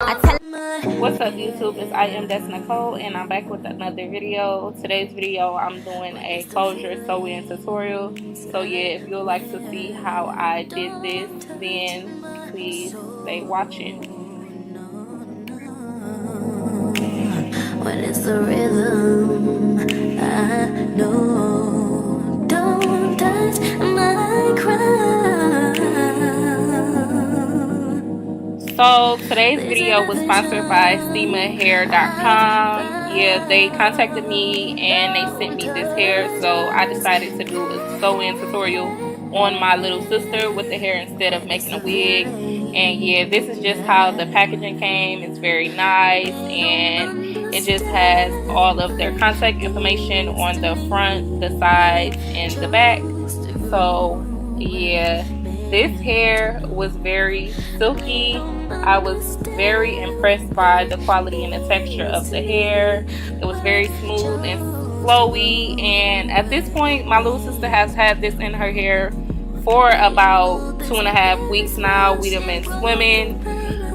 What's up YouTube, it's I am That's Nicole and I'm back with another video. Today's video I'm doing a closure sew-in tutorial. So yeah, if you'd like to see how I did this, then please stay watching. When it's the rhythm, I know. Don't touch my crown. So today's video was sponsored by StemaHair.com. Yeah, they contacted me and they sent me this hair, so I decided to do a sew-in tutorial on my little sister with the hair instead of making a wig. And yeah, this is just how the packaging came. It's very nice and it just has all of their contact information on the front, the sides, and the back. So yeah, this hair was very silky. I was very impressed by the quality and the texture of the hair. It was very smooth and flowy, and at this point my little sister has had this in her hair for about 2.5 weeks now. We done been swimming,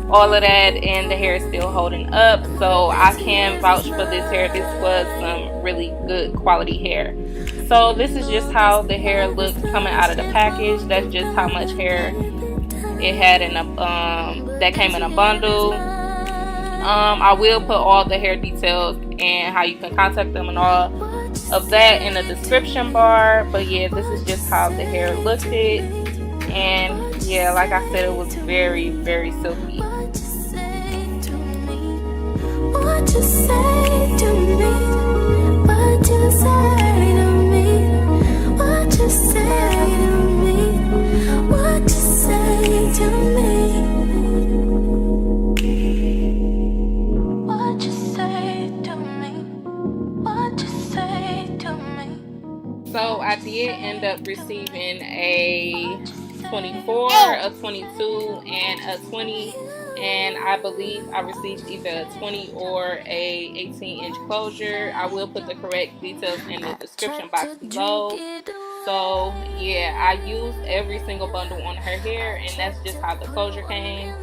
all of that, and the hair is still holding up, so I can vouch for this hair. This was some really good quality hair. So this is just how the hair looks coming out of the package. That's just how much hair it had in a that came in a bundle. I will put all the hair details and how you can contact them and all of that in the description bar. But yeah, this is just how the hair looked, and yeah, like I said, it was very, very silky. What you say to me? What you say to me? What you say to me? What you say to me? What you say to me? What you say to me? So I did end up receiving a 24, a 22, and a 20. And I believe I received either a 20 or a 18-inch closure. I will put the correct details in the description box below. So yeah, I used every single bundle on her hair, and that's just how the closure came.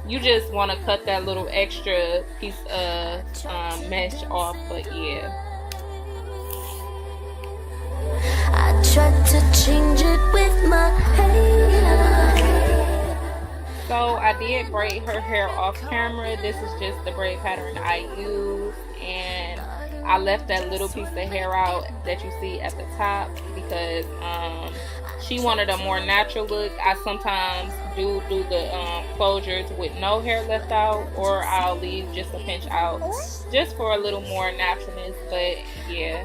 You just want to cut that little extra piece of mesh off, but yeah. I tried to change it with my hand. So I did braid her hair off camera. This is just the braid pattern I use, and I left that little piece of hair out that you see at the top because she wanted a more natural look. I sometimes do the closures with no hair left out, or I'll leave just a pinch out just for a little more naturalness. But yeah.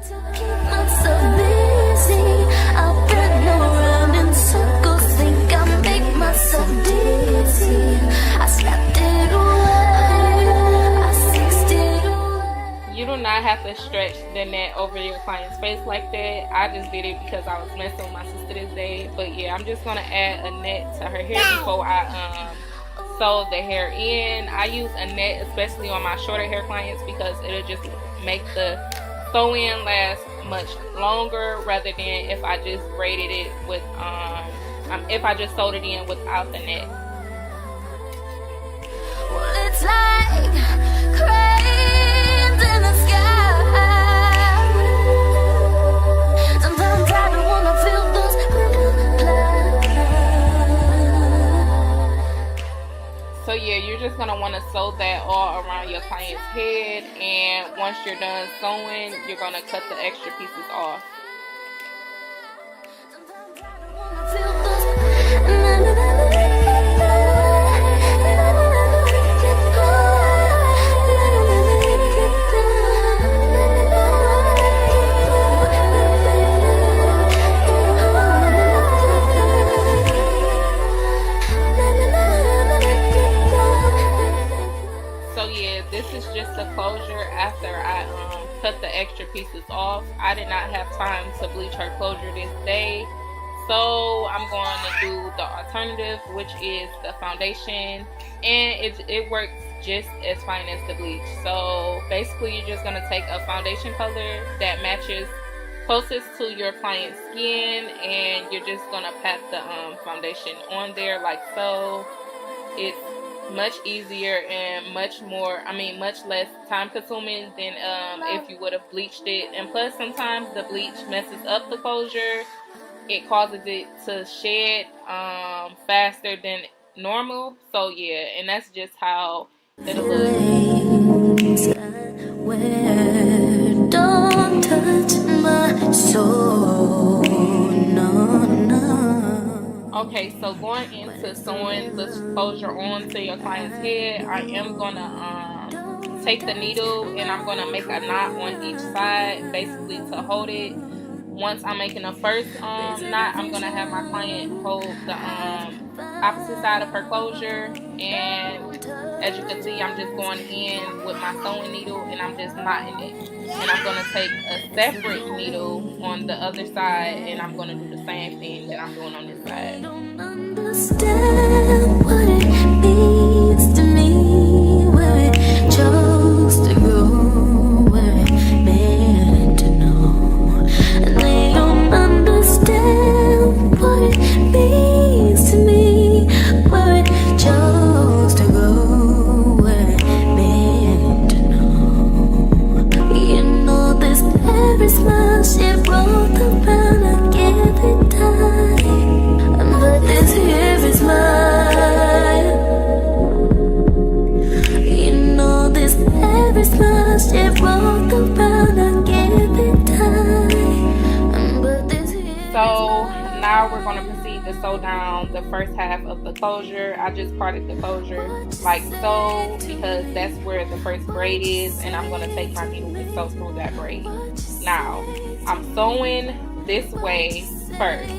I'm so busy, I'll run around in circles, think I make myself dizzy. I slapped it away, I sexed it away. You do not have to stretch the net over your client's face like that. I just did it because I was messing with my sister this day. But yeah, I'm just gonna add a net to her hair before I sew the hair in. I use a net especially on my shorter hair clients because it'll just make the sew-in last much longer rather than if I just braided it with if I just sewed it in without the net. Well, it's like cranes in the sky. Sometimes I don't wanna feel those butterflies. So yeah, you're just gonna want to sew that all around your client's head, and once you're done sewing, you're gonna cut the extra pieces off. So yeah, this is just a closure after I cut the extra pieces off. I did not have time to bleach her closure this day, so I'm going to do the alternative, which is the foundation, and it works just as fine as the bleach. So basically you're just going to take a foundation color that matches closest to your client's skin, and you're just going to pat the foundation on there like so. It's much easier and much less time consuming than if you would have bleached it. And plus, sometimes the bleach messes up the closure. It causes it to shed faster than normal. So yeah, and that's just how it'll look. Don't touch my soul, no, no. Okay, so going into sewing the closure onto your client's head, I am gonna take the needle and I'm gonna make a knot on each side, basically to hold it. Once I'm making the first knot, I'm gonna have my client hold the opposite side of her closure, and as you can see, I'm just going in with my sewing needle and I'm just knotting it. And I'm gonna take a separate needle on the other side and I'm gonna do the same thing that I'm doing on this side. Understand what it means to me, where it chose to go, where it meant to know. And they don't understand what it means to me, where it chose to go, where it meant to know. You know this every smile she rolled around, I give it time. But this here is mine. You know this every smile she rolled around, I give it time. But this here. So now we're going to proceed to sew down the first half of the closure. I just parted the closure like so because that's where the first braid is, and I'm going to take my needle and sew through that braid. Now I'm sewing this way first.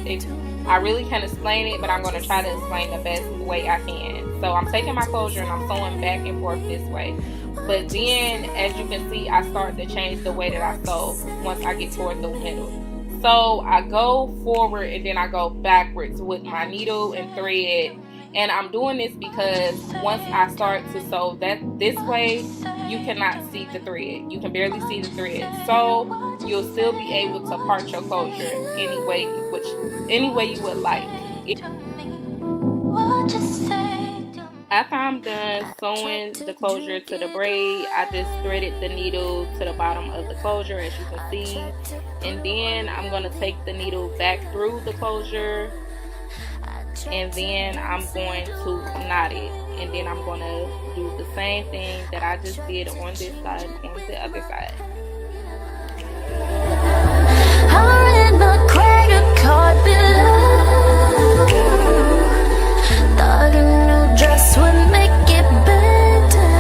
I really can't explain it, but I'm going to try to explain the best way I can. So I'm taking my closure and I'm sewing back and forth this way. But then, as you can see, I start to change the way that I sew once I get toward the middle. So I go forward and then I go backwards with my needle and thread. And I'm doing this because once I start to sew that this way, you cannot see the thread. You can barely see the thread. So you'll still be able to part your closure any way you would like. After I'm done sewing the closure to the braid, I just threaded the needle to the bottom of the closure, as you can see. And then I'm going to take the needle back through the closure, and then I'm going to knot it. And then I'm going to do the same thing that I just did on this side on the other side. I read my credit card below. Thought a new dress would make it better.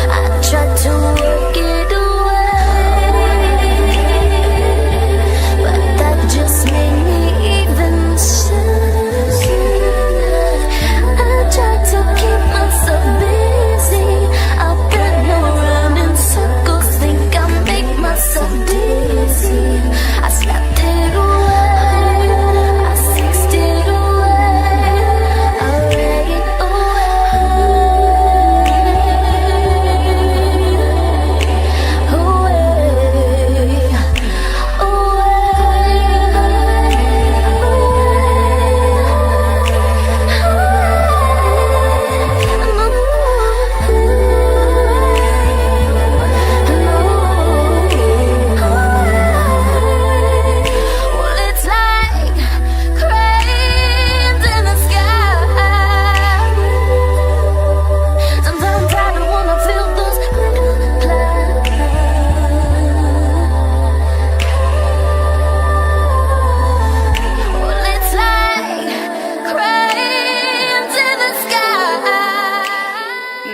I tried to work it away, but that just made me even sadder. I tried to keep myself busy. I've been around in circles, think I make myself dizzy. I slapped it away, I sexed it away, I read it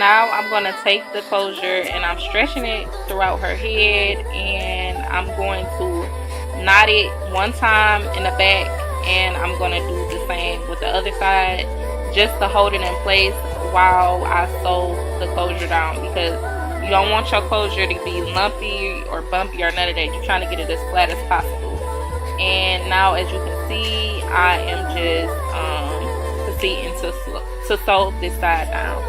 Now I'm going to take the closure and I'm stretching it throughout her head, and I'm going to knot it one time in the back, and I'm going to do the same with the other side just to hold it in place while I sew the closure down, because you don't want your closure to be lumpy or bumpy or none of that. You're trying to get it as flat as possible. And now, as you can see, I am just proceeding to sew this side down.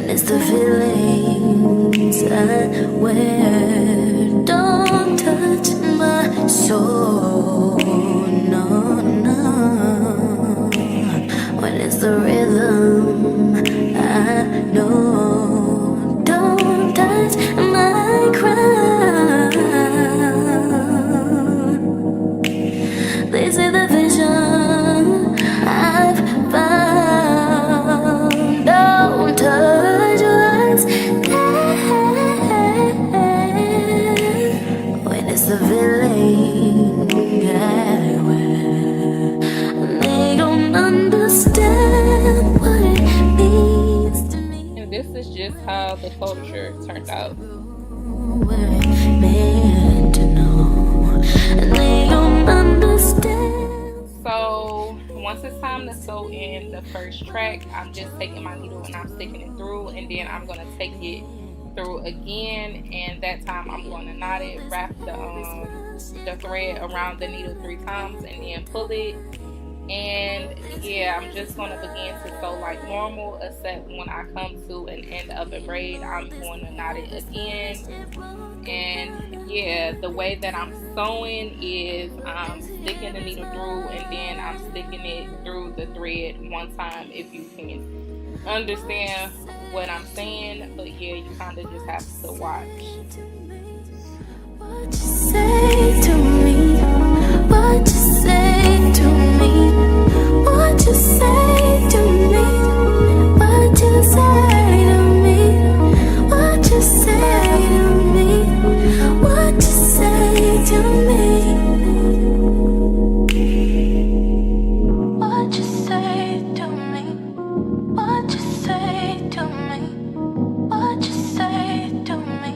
when it's the feelings I wear. Don't touch my soul, no, no. When it's the rhythm I know. Don't touch my crown. This is the vision I've found. Don't touch what's there. When it's the feeling I wear, they don't understand what it means to me. And this is just how the culture turned out. We're meant to know, and they don't understand. So once it's time to sew in the first track, I'm just taking my needle and I'm sticking it through, and then I'm going to take it through again, and that time I'm going to knot it, wrap the thread around the needle 3 times, and then pull it. And yeah, I'm just going to begin to sew like normal, except when I come to an end of the braid, I'm going to knot it again. And yeah, the way that I'm sewing is I'm sticking the needle through, and then I'm sticking it through the thread 1 time, if you can understand what I'm saying. But yeah, you kind of just have to watch. What you say to me? What you say to me? What you say to me? What you say to me? What you say to me? What you say to me? What you say to me? What you say to me? What you say to me?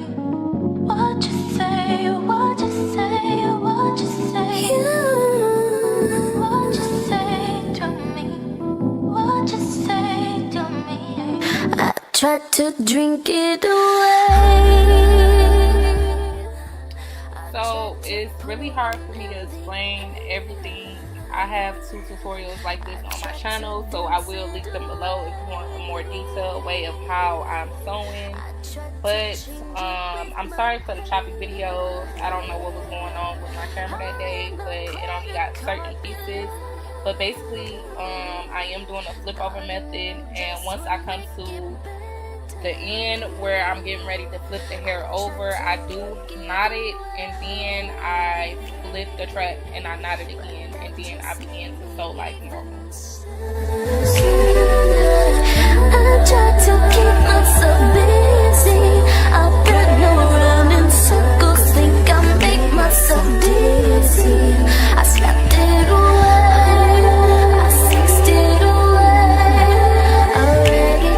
What you say? What you say? What you say? What you say to me? What you say to me? I tried to drink it away. So it's really hard for me to explain everything. I have 2 tutorials like this on my channel, so I will link them below if you want a more detailed way of how I'm sewing. But I'm sorry for the choppy videos. I don't know what was going on with my camera that day, but it only got certain pieces. But basically, I am doing a flip over method, and once I come to the end where I'm getting ready to flip the hair over, I do knot it, and then I flip the track and I knot it again, and then I begin to sew like normal. I try to keep myself busy. I run around in circles, think I make myself dizzy. I slapped it away, I sexed it away, I read it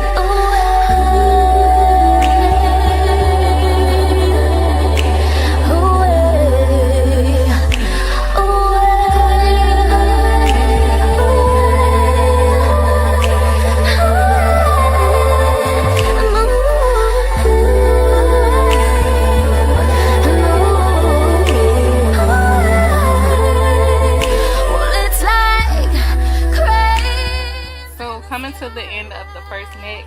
Coming to the end of the first neck,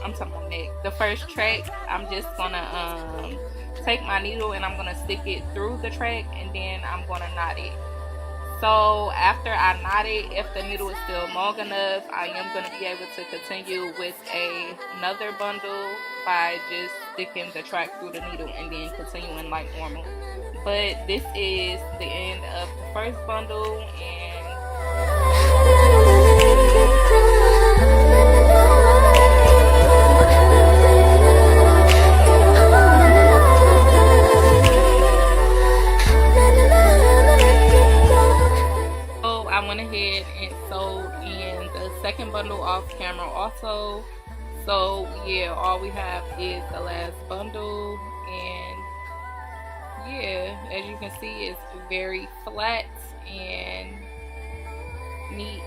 I'm talking about neck, the first track, I'm just gonna take my needle and I'm gonna stick it through the track, and then I'm gonna knot it. So after I knot it, if the needle is still long enough, I am gonna be able to continue with another bundle by just sticking the track through the needle and then continuing like normal. But this is the end of the first bundle, and I went ahead and sewed in the second bundle off camera also. So yeah, all we have is the last bundle, and yeah, as you can see, it's very flat and neat.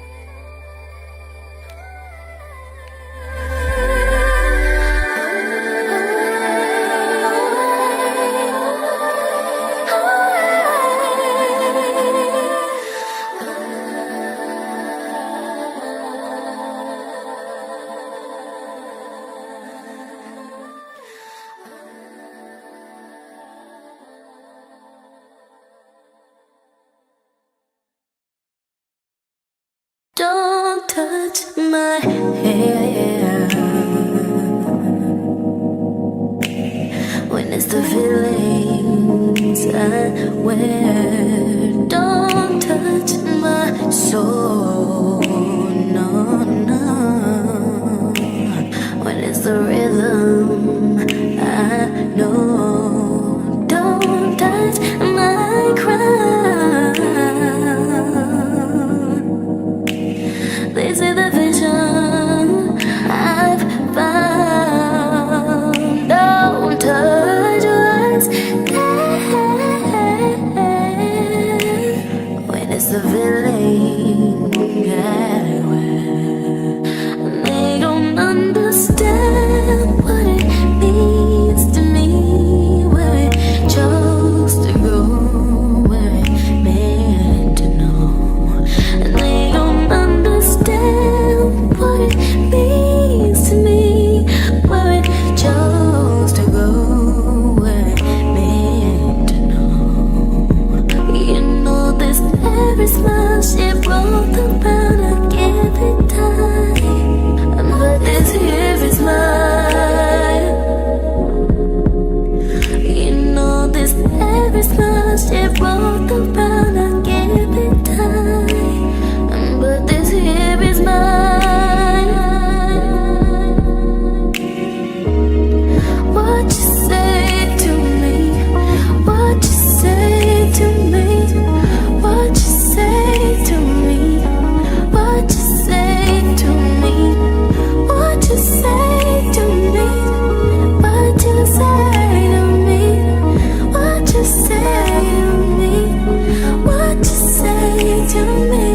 my hair. When it's the feelings I wear, don't touch my soul, no, no. When it's the rhythm I know, don't touch my crown. This is the vision I've found. Don't touch what's there. When it's the feeling I wear, they don't understand what it means to me. Where it chose to go, where it meant to know. And they don't understand what it means to me. Where it chose to go, where it meant to know. You know this every smile she brought around, I give it time. But this here is mine. You know this every smile she brought around, I give it time. But this here is mine. What you say to me? What you say to me? What you say to me? What you say to me? What you say to me? What you say to me? What you say to me? What you say to me?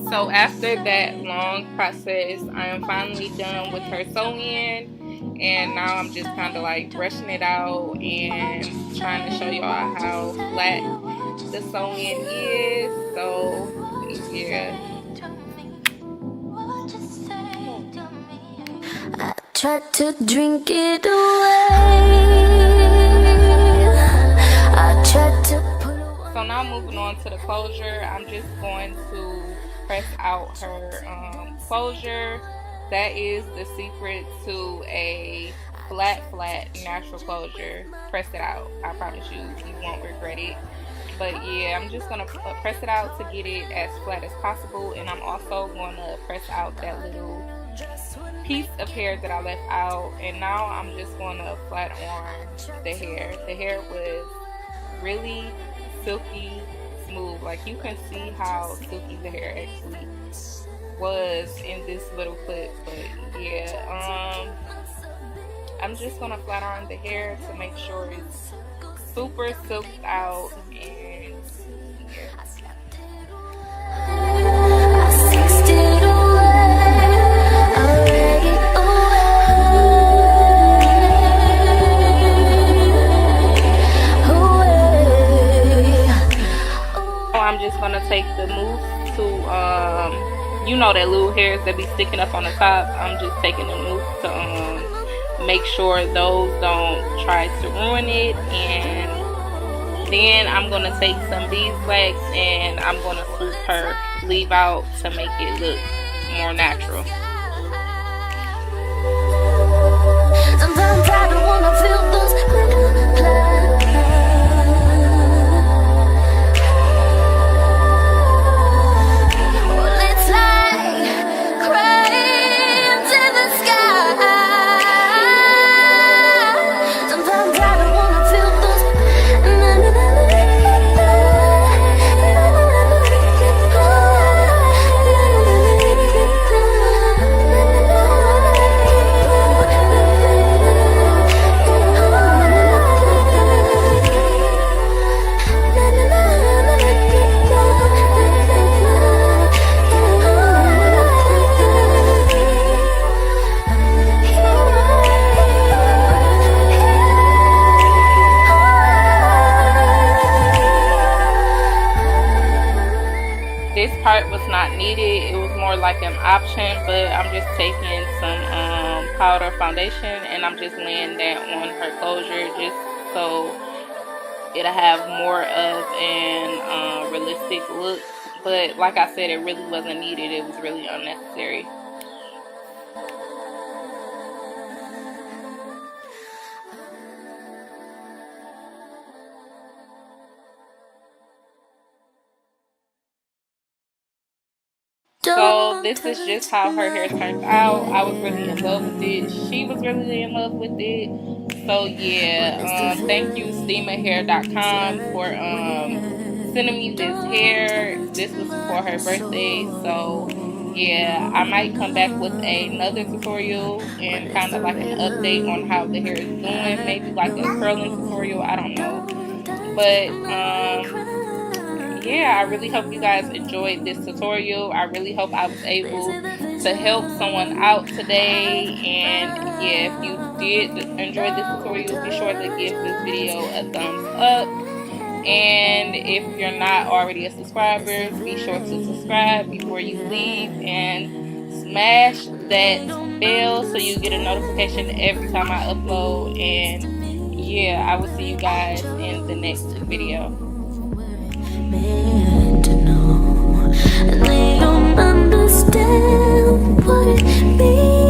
So after that long process, I am finally done with her sewing, and now I'm just kind of like brushing it out and trying to show y'all how flat the sewing is. So yeah. I tried to drink it away. I tried to put away. So now moving on to the closure, I'm just going to press out her closure. That is the secret to a flat natural closure. Press it out. I promise you, you won't regret it. But yeah, I'm just gonna press it out to get it as flat as possible, and I'm also gonna press out that little piece of hair that I left out. And now I'm just gonna flat on the hair. The hair was really silky smooth. Like, you can see how silky the hair actually was in this little clip. But yeah, I'm just gonna flat iron the hair to make sure it's super silked out. And yeah. I'm just gonna take the mousse to you know, that little hairs that be sticking up on the top. I'm just taking the mousse to make sure those don't try to ruin it. And then I'm gonna take some beeswax and I'm gonna swoop her leave out to make it look more natural. Sometimes I don't wanna feel those part was not needed. It was more like an option, but I'm just taking some powder foundation and I'm just laying that on her closure just so it'll have more of an realistic look. but like I said, it really wasn't needed. It was really unnecessary. So this is just how her hair turned out. I was really in love with it. She was really in love with it. So yeah, thank you stemahair.com for sending me this hair. This was for her birthday. So yeah, I might come back with another tutorial and kind of like an update on how the hair is doing. Maybe like a curling tutorial. I don't know. But yeah, I really hope you guys enjoyed this tutorial. I really hope I was able to help someone out today. And yeah, if you did enjoy this tutorial, be sure to give this video a thumbs up. And if you're not already a subscriber, be sure to subscribe before you leave and smash that bell so you get a notification every time I upload. And yeah, I will see you guys in the next video. Meant to know, and they don't understand what it means.